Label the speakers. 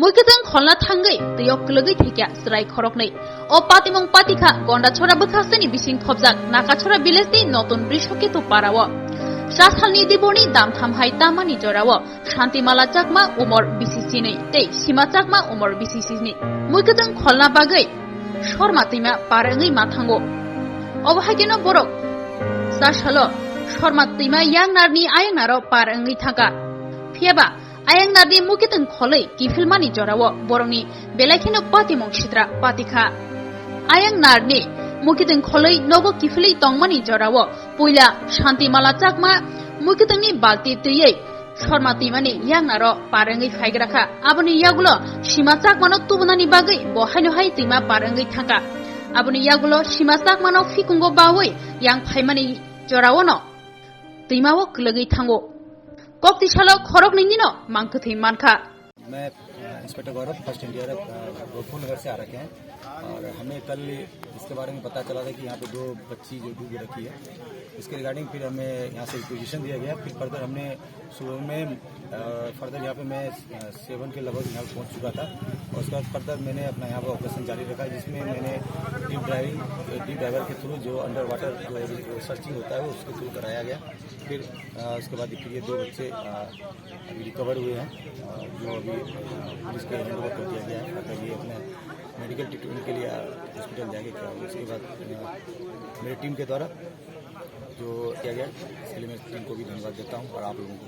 Speaker 1: Muikatang kholna thangai teyok klugai thikya srai khoroknei o patimong patikha gonda chora bukhaksani bising thobjak nakachora bilesti notun brishoke to parawo Shashalni diboni dam thamhai tamani jorawo Shantimala chakma umor BCC nei tei Sima chakma umor BCC ni Muikatang kholna bagai shorma tima parangai mathango obhageno borok sashalo shorma tima yang narni ayang naro parangai thaka phiaba Ayang nadi mukitang kholei kifilmani jorawo borongni belakhino patimong shitra patikha Ayang narni mukitang kholei nogo kifilei tongmani jorawo puila Shantimala chakma mukitangni balti tiyei shorma timani yang naro parangai phaigraka aboni yagulo Sima chakmano tubunani bagai bohaino hai tima parangai thaka aboni yagulo Sima chakmano fikungo bawoi yang phaimani jorawo no timawo klugai thango Kokti shalo khorok नहीं no मांग थी मानखा
Speaker 2: मैं inspector गौरव first India Gorakhpur नगर से आ रखे हैं और हमें कल इसके बारे में पता चला था कि यहाँ पे 2 बच्ची जो डूब रखी है इसके रिगार्डिंग फिर हमें यहाँ से रिक्वेजिशन दिया गया फिर फर्दर हमने सुबह में फर्दर यहाँ पे मैं 7 के लगभग यहाँ पहुँच चुका था और उसके बाद फर्दर मैंने अपना यहाँ पर ऑपरेशन जारी रखा जिसमें मैंने डीप ड्राइवर के थ्रू जो अंडर वाटर जो सर्चिंग होता है वो उसके थ्रू कराया गया फिर उसके बाद फिर ये 2 बच्चे अभी रिकवर हुए हैं जो अभी पुलिस के हैंड ओवर कर दिया गया है अगर ये अपने मेडिकल ट्रीटमेंट के लिए हॉस्पिटल जाएंगे क्या उसके बाद मेरी टीम के द्वारा जो किया गया इसके लिए मैं टीम को भी धन्यवाद देता हूँ और आप लोगों को